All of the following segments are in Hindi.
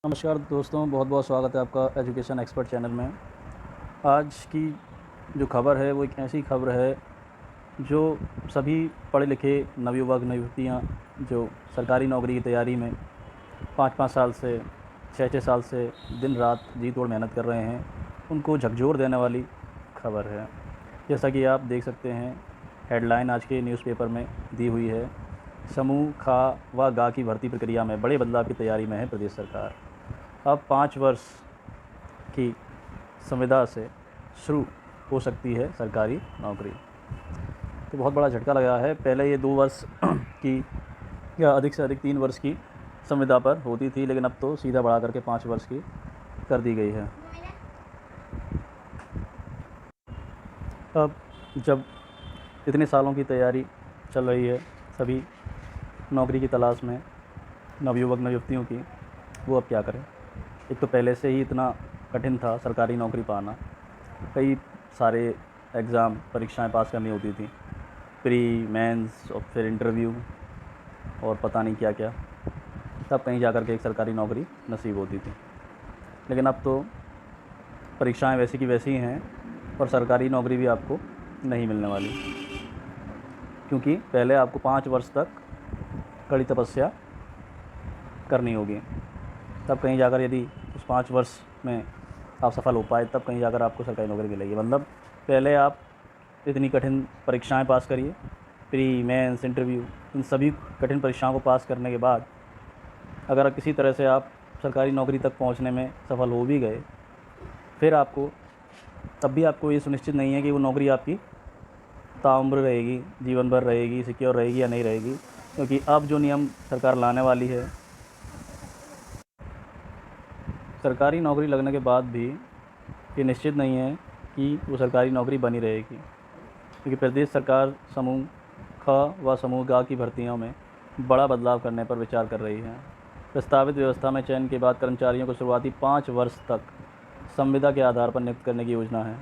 नमस्कार दोस्तों, बहुत बहुत स्वागत है आपका एजुकेशन एक्सपर्ट चैनल में। आज की जो खबर है वो एक ऐसी खबर है जो सभी पढ़े लिखे नवयुवक नवयुवतियाँ जो सरकारी नौकरी की तैयारी में 5-5 साल से 6-6 साल से दिन रात जी तोड़ मेहनत कर रहे हैं, उनको झकझोर देने वाली खबर है। जैसा कि आप देख सकते हैं, हेडलाइन आज के न्यूज़पेपर में दी हुई है, समूह ख व ग की भर्ती प्रक्रिया में बड़े बदलाव की तैयारी में है प्रदेश सरकार। अब 5 वर्ष की संविदा से शुरू हो सकती है सरकारी नौकरी। तो बहुत बड़ा झटका लगा है। पहले ये 2 वर्ष की या अधिक से अधिक 3 वर्ष की संविदा पर होती थी, लेकिन अब तो सीधा बढ़ा करके 5 वर्ष की कर दी गई है। अब जब इतने सालों की तैयारी चल रही है सभी नौकरी की तलाश में नवयुवक नवयुवतियों की, वो अब क्या करें। एक तो पहले से ही इतना कठिन था सरकारी नौकरी पाना, कई सारे एग्ज़ाम परीक्षाएं पास करनी होती थी, प्री मेंस और फिर इंटरव्यू और पता नहीं क्या क्या, तब कहीं जा कर के एक सरकारी नौकरी नसीब होती थी। लेकिन अब तो परीक्षाएं वैसी की वैसी हैं और सरकारी नौकरी भी आपको नहीं मिलने वाली, क्योंकि पहले आपको 5 वर्ष तक कड़ी तपस्या करनी होगी। तब कहीं जाकर यदि उस 5 वर्ष में आप सफल हो पाए, तब कहीं जाकर आपको सरकारी नौकरी मिलेगी। मतलब पहले आप इतनी कठिन परीक्षाएं पास करिए, प्री मेंस इंटरव्यू, इन सभी कठिन परीक्षाओं को पास करने के बाद अगर किसी तरह से आप सरकारी नौकरी तक पहुंचने में सफल हो भी गए, फिर आपको तब भी आपको ये सुनिश्चित नहीं है कि वो नौकरी आपकी ताउम्र रहेगी, जीवन भर रहेगी, सिक्योर रहेगी या नहीं रहेगी। क्योंकि अब जो नियम सरकार लाने वाली है, सरकारी नौकरी लगने के बाद भी ये निश्चित नहीं है कि वो सरकारी नौकरी बनी रहेगी, क्योंकि प्रदेश सरकार समूह ख व समूह ग की भर्तियों में बड़ा बदलाव करने पर विचार कर रही है। प्रस्तावित व्यवस्था में चयन के बाद कर्मचारियों को शुरुआती 5 वर्ष तक संविदा के आधार पर नियुक्त करने की योजना है।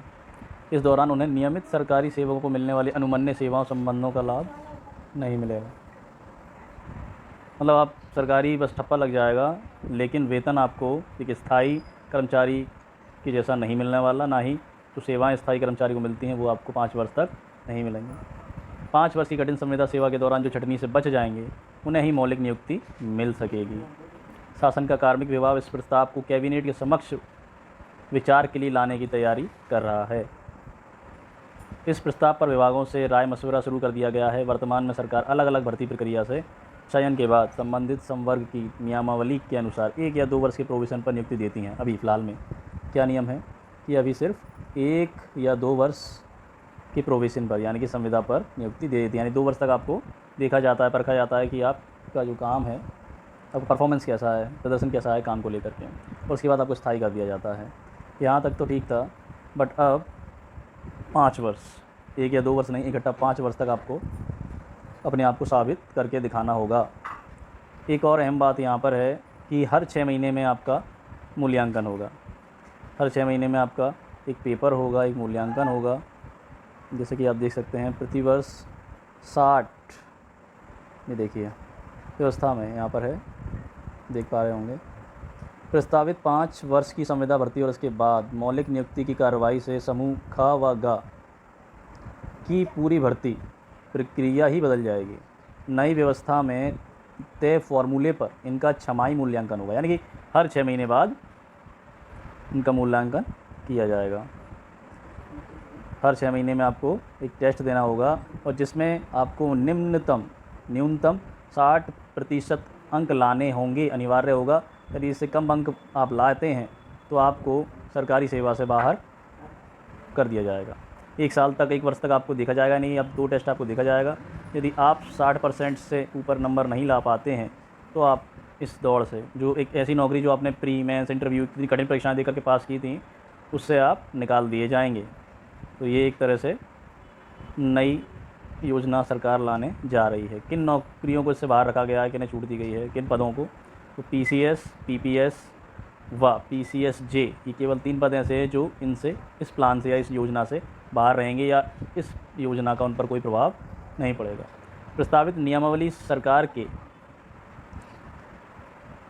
इस दौरान उन्हें नियमित सरकारी सेवकों को मिलने वाली अनुमन्य सेवाओं संबंधों का लाभ नहीं मिलेगा। मतलब आप सरकारी बस ठप्पा लग जाएगा, लेकिन वेतन आपको एक स्थायी कर्मचारी की जैसा नहीं मिलने वाला, ना ही जो सेवाएं स्थायी कर्मचारी को मिलती हैं वो आपको 5 वर्ष तक नहीं मिलेंगी। 5 वर्ष की कठिन संविदा सेवा के दौरान जो छटनी से बच जाएंगे, उन्हें ही मौलिक नियुक्ति मिल सकेगी। शासन का कार्मिक विभाग इस प्रस्ताव को कैबिनेट के समक्ष विचार के लिए लाने की तैयारी कर रहा है। इस प्रस्ताव पर विभागों से राय मशवरा शुरू कर दिया गया है। वर्तमान में सरकार अलग अलग भर्ती प्रक्रिया से चयन के बाद संबंधित संवर्ग की नियमावली के अनुसार 1 या 2 वर्ष के प्रोविज़न पर नियुक्ति देती हैं। अभी फ़िलहाल में क्या नियम है कि अभी सिर्फ 1 या 2 वर्ष की प्रोविज़न पर, यानी कि संविदा पर नियुक्ति दे देती है। यानी 2 वर्ष तक आपको देखा जाता है, परखा जाता है कि आपका जो काम है, आपका परफॉर्मेंस कैसा है, प्रदर्शन कैसा है काम को लेकर के, और उसके बाद आपको स्थायी कर दिया जाता है। यहाँ तक तो ठीक था, बट अब 5 वर्ष, 1 या 2 वर्ष नहीं, इकट्ठा 5 वर्ष तक आपको अपने आप को साबित करके दिखाना होगा। एक और अहम बात यहाँ पर है कि हर 6 महीने में आपका मूल्यांकन होगा। हर 6 महीने में आपका एक पेपर होगा, एक मूल्यांकन होगा। जैसे कि आप देख सकते हैं, प्रतिवर्ष 60, ये देखिए व्यवस्था में यहाँ पर है, देख पा रहे होंगे। प्रस्तावित 5 वर्ष की संविदा भर्ती और उसके बाद मौलिक नियुक्ति की कार्रवाई से समूह ख व ग की पूरी भर्ती प्रक्रिया ही बदल जाएगी। नई व्यवस्था में तय फॉर्मूले पर इनका छमाही मूल्यांकन होगा, यानी कि हर 6 महीने बाद इनका मूल्यांकन किया जाएगा। हर 6 महीने में आपको एक टेस्ट देना होगा, और जिसमें आपको न्यूनतम 60% अंक लाने होंगे, अनिवार्य होगा। यदि इससे कम अंक आप लाते हैं तो आपको सरकारी सेवा से बाहर कर दिया जाएगा। 1 साल तक, 1 वर्ष तक आपको देखा जाएगा नहीं, अब 2 टेस्ट आपको देखा जाएगा। यदि आप 60% से ऊपर नंबर नहीं ला पाते हैं तो आप इस दौड़ से, जो एक ऐसी नौकरी जो आपने प्री मेंस इंटरव्यू इतनी कठिन परीक्षाएं देकर के पास की थी, उससे आप निकाल दिए जाएंगे। तो ये एक तरह से नई योजना सरकार लाने जा रही है। किन नौकरियों को इससे बाहर रखा गया है, किन्हें छूट दी गई है, किन पदों को, तो PCS, PPS व PCSJ, ये केवल 3 पद ऐसे हैं जो इनसे, इस प्लान से या इस योजना से बाहर रहेंगे, या इस योजना का उन पर कोई प्रभाव नहीं पड़ेगा। प्रस्तावित नियमावली सरकार के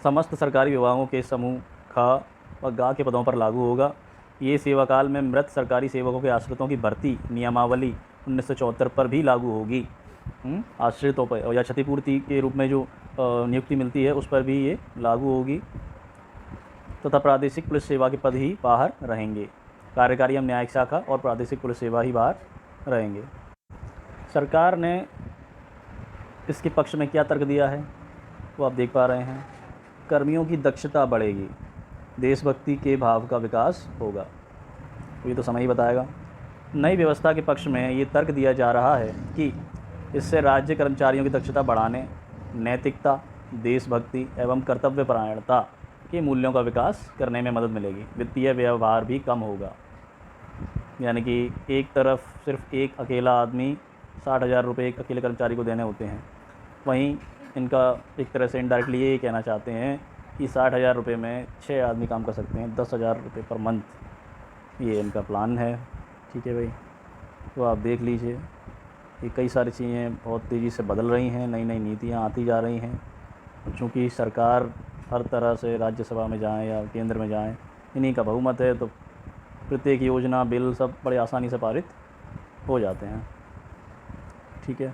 समस्त सरकारी विभागों के समूह ख व ग के पदों पर लागू होगा। ये सेवाकाल में मृत सरकारी सेवकों के आश्रितों की भर्ती नियमावली 1974 पर भी लागू होगी। आश्रितों पर या क्षतिपूर्ति के रूप में जो नियुक्ति मिलती है उस पर भी ये लागू होगी। तथा प्रादेशिक पुलिस सेवा के पद ही बाहर रहेंगे। कार्यकारी एवं न्यायिक शाखा और प्रादेशिक पुलिस सेवा ही बाहर रहेंगे। सरकार ने इसके पक्ष में क्या तर्क दिया है वो आप देख पा रहे हैं। कर्मियों की दक्षता बढ़ेगी, देशभक्ति के भाव का विकास होगा। तो ये तो समय ही बताएगा। नई व्यवस्था के पक्ष में ये तर्क दिया जा रहा है कि इससे राज्य कर्मचारियों की दक्षता बढ़ाने, नैतिकता, देशभक्ति एवं कर्तव्यपरायणता के मूल्यों का विकास करने में मदद मिलेगी। वित्तीय व्यवहार भी कम होगा। यानी कि एक तरफ सिर्फ एक अकेला आदमी 60,000 रुपये एक अकेले कर्मचारी को देने होते हैं, वहीं इनका एक तरह से इनडायरेक्टली ये कहना चाहते हैं कि 60,000 रुपये में 6 आदमी काम कर सकते हैं, 10,000 रुपये पर मंथ ये इनका प्लान है। ठीक है भाई, तो आप देख लीजिए कि कई सारी चीज़ें बहुत तेज़ी से बदल रही हैं, नई नई नीतियाँ आती जा रही हैं। चूँकि सरकार हर तरह से राज्यसभा में जाएँ या केंद्र में जाएँ, इन्हीं का बहुमत है, तो प्रत्येक योजना बिल सब बड़े आसानी से पारित हो जाते हैं। ठीक है,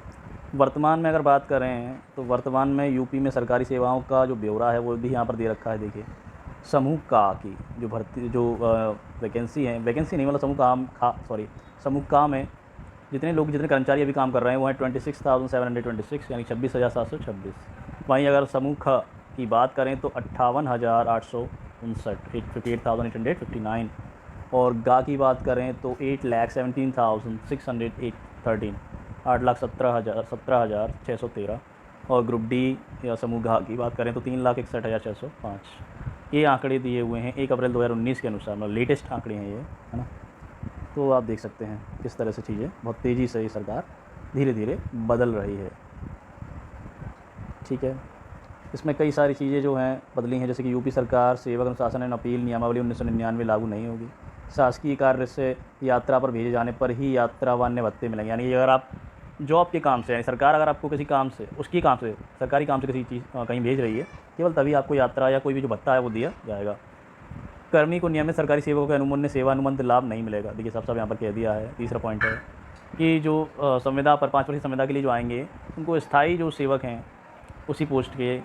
वर्तमान में अगर बात करें तो वर्तमान में यूपी में सरकारी सेवाओं का जो ब्यौरा है वो भी यहाँ पर दे रखा है। देखिए, समूह का की जो भर्ती जो वैकेंसी है, वैकेंसी नहीं मतलब समूह का में जितने कर्मचारी अभी काम कर रहे हैं वो हैं 26,726 यानी 26,726। वहीं अगर समूह ख की बात करें तो 58,859 58,859। और गा की बात करें तो 8,17,613 8,17,613। और ग्रुप डी या समूह घा की बात करें तो 3,61,605। ये आंकड़े दिए हुए हैं 1 अप्रैल 2019 के अनुसार, मतलब लेटेस्ट आंकड़े हैं ये, है ना। तो आप देख सकते हैं किस तरह से चीज़ें बहुत तेज़ी से ये सरकार धीरे धीरे बदल रही है। ठीक है, इसमें कई सारी चीज़ें जो हैं बदली हैं, जैसे कि यूपी सरकार सेवक अनुशासन एवं अपील नियमावली 1999 लागू नहीं होगी। शासकीय कार्य से यात्रा पर भेजे जाने पर ही यात्रा व अन्य भत्ते मिलेंगे। यानी अगर आप जॉब के काम से, यानी सरकार अगर आपको किसी काम से, उसकी काम से, सरकारी काम से किसी चीज़ कहीं भेज रही है, केवल तभी आपको यात्रा या कोई भी जो भत्ता है वो दिया जाएगा। कर्मी को नियमित सरकारी सेवकों के अनुबंध सेवानुबंध लाभ नहीं मिलेगा। देखिए सब यहाँ पर कह दिया है। तीसरा पॉइंट है कि जो संविदा पर 5 वर्षीय संविदा के लिए जो आएंगे उनको स्थायी जो सेवक हैं उसी पोस्ट के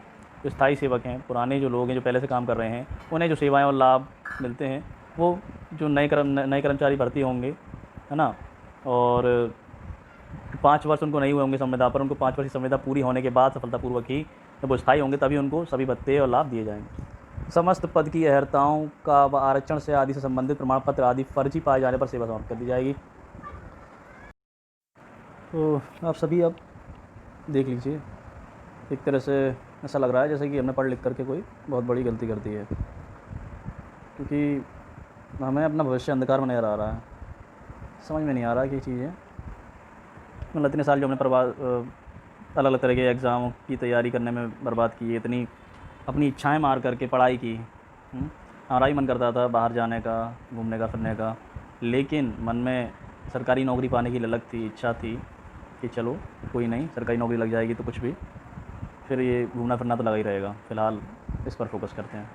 जो स्थायी सेवक हैं, पुराने जो लोग हैं जो पहले से काम कर रहे हैं, उन्हें जो सेवाएं और लाभ मिलते हैं वो जो नए कर्मचारी भर्ती होंगे, है ना, और 5 वर्ष उनको नहीं हुए होंगे संविदा पर, उनको 5 वर्ष की संविदा पूरी होने के बाद सफलतापूर्वक ही जब वो स्थायी होंगे तभी उनको सभी भत्ते और लाभ दिए जाएंगे। समस्त पद की अर्हताओं का व आरक्षण से आदि से संबंधित प्रमाण पत्र आदि फर्जी पाए जाने पर सेवा समाप्त कर दी जाएगी। तो आप सभी अब देख लीजिए, एक तरह से ऐसा लग रहा है जैसे कि हमने पढ़ लिख करके कोई बहुत बड़ी गलती कर दी है, क्योंकि हमें अपना भविष्य अंधकार में नजर आ रहा है। समझ में नहीं आ रहा कि चीज़ें, मतलब इतने साल जो हमने अलग अलग तरह के एग्ज़ामों की तैयारी करने में बर्बाद की, इतनी अपनी इच्छाएं मार करके पढ़ाई की। हमारा ही मन करता था बाहर जाने का, घूमने का, फिरने का, लेकिन मन में सरकारी नौकरी पाने की ललक थी, इच्छा थी कि चलो कोई नहीं, सरकारी नौकरी लग जाएगी तो कुछ भी, फिर ये घूमना फिरना तो लगा ही रहेगा। फ़िलहाल इस पर फोकस करते हैं।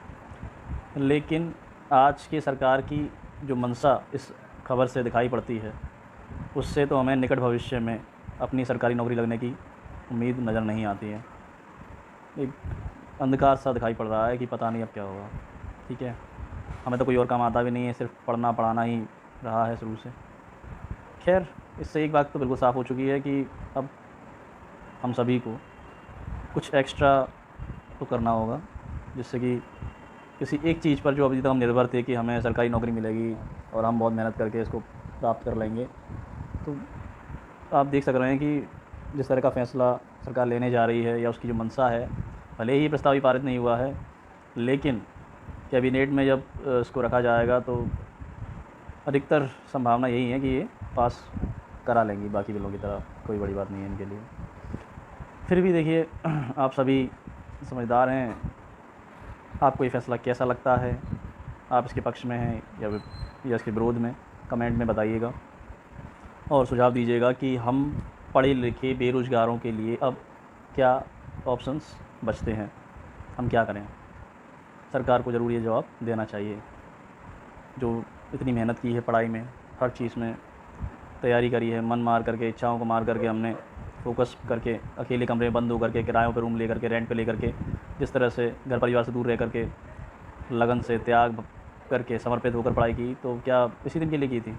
लेकिन आज की सरकार की जो मंशा इस खबर से दिखाई पड़ती है, उससे तो हमें निकट भविष्य में अपनी सरकारी नौकरी लगने की उम्मीद नज़र नहीं आती है। एक अंधकार सा दिखाई पड़ रहा है कि पता नहीं अब क्या होगा। ठीक है, हमें तो कोई और काम आता भी नहीं है, सिर्फ पढ़ना पढ़ाना ही रहा है शुरू से। खैर, इससे एक बात तो बिल्कुल साफ़ हो चुकी है कि अब हम सभी को कुछ एक्स्ट्रा तो करना होगा, जिससे कि किसी एक चीज़ पर जो अभी तक हम निर्भर थे कि हमें सरकारी नौकरी मिलेगी और हम बहुत मेहनत करके इसको प्राप्त कर लेंगे, तो आप देख सक रहे हैं कि जिस तरह का फ़ैसला सरकार लेने जा रही है या उसकी जो मंशा है, भले ही प्रस्ताव पारित नहीं हुआ है, लेकिन कैबिनेट में जब इसको रखा जाएगा तो अधिकतर संभावना यही है कि ये पास करा लेंगी। बाकी बिलों की तरह कोई बड़ी बात नहीं है इनके लिए। फिर भी देखिए, आप सभी समझदार हैं, आपको ये फ़ैसला कैसा लगता है? आप इसके पक्ष में हैं या इसके विरोध में? कमेंट में बताइएगा और सुझाव दीजिएगा कि हम पढ़े लिखे बेरोज़गारों के लिए अब क्या ऑप्शंस बचते हैं, हम क्या करें। सरकार को ज़रूर ये जवाब देना चाहिए। जो इतनी मेहनत की है पढ़ाई में, हर चीज़ में तैयारी करी है, मन मार करके, इच्छाओं को मार करके हमने फोकस करके, अकेले कमरे में बंद होकर के, किरायों पे रूम ले करके, रेंट पे ले करके, जिस तरह से घर परिवार से दूर रह करके, लगन से त्याग करके, समर्पित होकर पढ़ाई की, तो क्या इसी दिन के लिए की थी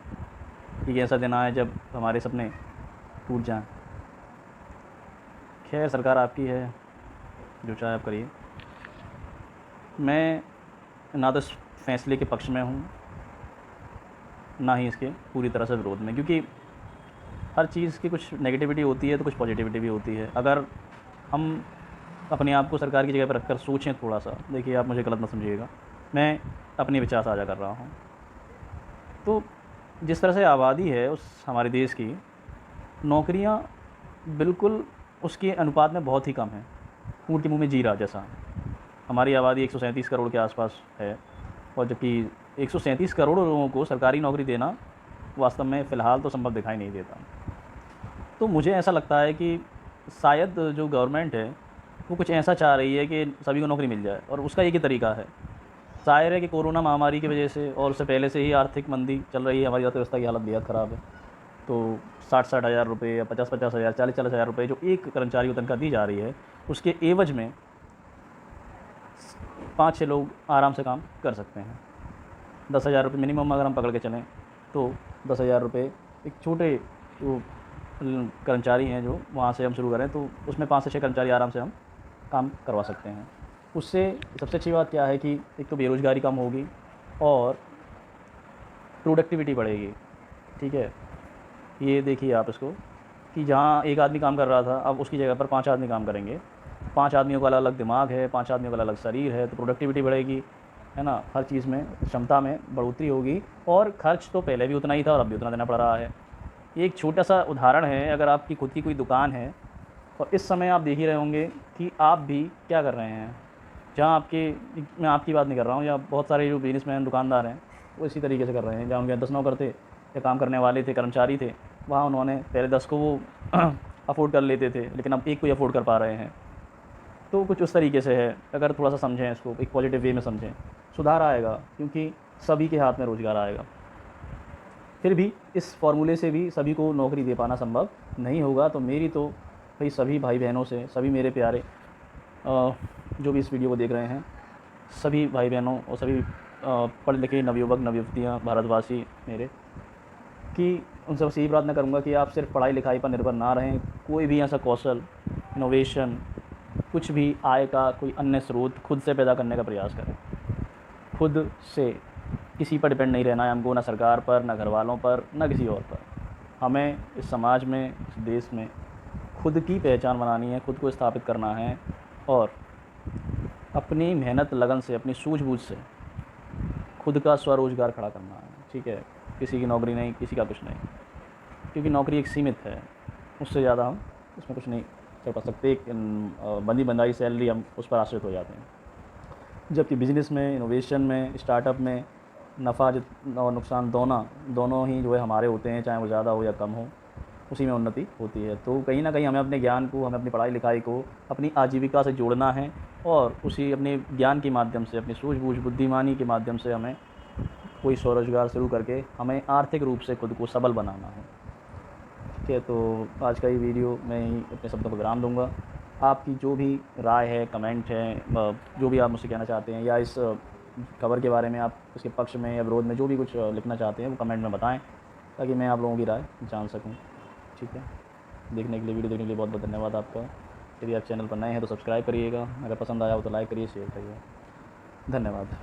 कि ऐसा दिन आए जब हमारे सपने टूट जाएं। खैर, सरकार आपकी है, जो चाहे आप करिए। मैं ना तो इस फैसले के पक्ष में हूँ, ना ही इसके पूरी तरह से विरोध में, क्योंकि हर चीज़ की कुछ नेगेटिविटी होती है तो कुछ पॉजिटिविटी भी होती है। अगर हम अपने आप को सरकार की जगह पर रखकर सोचें थोड़ा सा, देखिए आप मुझे गलत ना समझिएगा, मैं अपने विचार साझा कर रहा हूँ। तो जिस तरह से आबादी है उस हमारे देश की, नौकरियाँ बिल्कुल उसके अनुपात में बहुत ही कम हैं, ऊँट के मुँह में जीरा जैसा। हमारी आबादी 137 करोड़ के आसपास है, और जबकि 137 करोड़ लोगों को सरकारी नौकरी देना वास्तव में फ़िलहाल तो संभव दिखाई नहीं देता। तो मुझे ऐसा लगता है कि शायद जो गवर्नमेंट है वो कुछ ऐसा चाह रही है कि सभी को नौकरी मिल जाए, और उसका एक ही तरीका है। ज़ाहिर है कि कोरोना महामारी की वजह से और उससे पहले से ही आर्थिक मंदी चल रही है, हमारी अर्थव्यवस्था की हालत बेहद ख़राब है। तो 60-60 हज़ार रुपये या 50-50 हज़ार, 40-40 हज़ार रुपये जो एक कर्मचारी को तनख्वाह दी जा रही है, उसके एवज में 5-6 लोग आराम से काम कर सकते हैं। 10,000 रुपये मिनिमम अगर हम पकड़ के चलें तो 10,000 रुपये एक छोटे जो कर्मचारी हैं, जो वहाँ से हम शुरू करें तो उसमें 5 से 6 कर्मचारी आराम से हम काम करवा सकते हैं। उससे सबसे अच्छी बात क्या है कि एक तो बेरोज़गारी कम होगी और प्रोडक्टिविटी बढ़ेगी। ठीक है, ये देखिए आप इसको कि जहाँ एक आदमी काम कर रहा था, अब उसकी जगह पर 5 आदमी काम करेंगे। 5 आदमियों का अलग-अलग दिमाग है, 5 आदमियों का अलग शरीर है, तो प्रोडक्टिविटी बढ़ेगी, है ना? हर चीज़ में क्षमता में बढ़ोतरी होगी, और खर्च तो पहले भी उतना ही था और अब भी उतना देना पड़ रहा है। ये एक छोटा-सा उदाहरण है। अगर आपकी खुद की कोई दुकान है और इस समय आप देख ही रहे होंगे कि आप भी क्या कर रहे हैं, जहाँ मैं आपकी बात नहीं कर रहा हूँ, या बहुत सारे जो बिज़नेसमैन दुकानदार हैं वो इसी तरीके से कर रहे हैं। जहाँ उनके 10 नौकर थे या काम करने वाले थे, कर्मचारी थे, वहाँ उन्होंने पहले 10 को वो अफ़ोर्ड कर लेते थे, लेकिन अब 1 को ही अफ़ोर्ड कर पा रहे हैं। तो कुछ उस तरीके से है। अगर थोड़ा-सा समझें इसको, एक पॉजिटिव वे में समझें, सुधार आएगा, क्योंकि सभी के हाथ में रोज़गार आएगा। फिर भी इस फ़ॉर्मूले से भी सभी को नौकरी दे पाना संभव नहीं होगा। तो मेरी तो भाई सभी भाई-बहनों से, सभी मेरे प्यारे जो भी इस वीडियो को देख रहे हैं, सभी भाई-बहनों और सभी पढ़े लिखे नवयुवक, नवयुवतियाँ, भारतवासी मेरे, कि उनसे बस यही प्रार्थना करूँगा कि आप सिर्फ पढ़ाई-लिखाई पर निर्भर ना रहें। कोई भी ऐसा कौशल, इनोवेशन, कुछ भी आय का कोई अन्य स्रोत खुद से पैदा करने का प्रयास करें। खुद से, किसी पर डिपेंड नहीं रहना है हमको, ना सरकार पर, ना घरवालों पर, ना किसी और पर। हमें इस समाज में, इस देश में खुद की पहचान बनानी है, खुद को स्थापित करना है, और अपनी मेहनत, लगन से, अपनी सूझबूझ से खुद का स्वरोज़गार खड़ा करना है। ठीक है, किसी की नौकरी नहीं, किसी का कुछ नहीं, क्योंकि नौकरी एक सीमित है, उससे ज़्यादा हम उसमें कुछ नहीं कर पा सकते। एक बंदी बंधाई सैलरी, हम उस पर आश्रित हो जाते हैं। जबकि बिज़नेस में, इनोवेशन में, स्टार्टअप में नफ़ा और नुकसान दोनों ही जो है हमारे होते हैं, चाहे वो ज़्यादा हो या कम हो, उसी में उन्नति होती है। तो कहीं न कहीं हमें अपने ज्ञान को, हमें अपनी पढ़ाई-लिखाई को अपनी आजीविका से जोड़ना है, और उसी अपने ज्ञान के माध्यम से, अपनी सूझबूझ, बुद्धिमानी के माध्यम से हमें कोई स्वरोज़गार शुरू करके हमें आर्थिक रूप से खुद को सबल बनाना है। ठीक है, तो आज का ये वीडियो मैं ही अपने शब्दों को विराम दूँगा। आपकी जो भी राय है, कमेंट है, जो भी आप मुझसे कहना चाहते हैं, या इस खबर के बारे में आप उसके पक्ष में या विरोध में जो भी कुछ लिखना चाहते हैं, वो कमेंट में बताएं, ताकि मैं आप लोगों की राय जान सकूं। ठीक है, वीडियो देखने के लिए बहुत बहुत धन्यवाद आपका। यदि आप चैनल पर नए हैं तो सब्सक्राइब करिएगा, अगर पसंद आया हो तो लाइक करिए, शेयर करिए। धन्यवाद।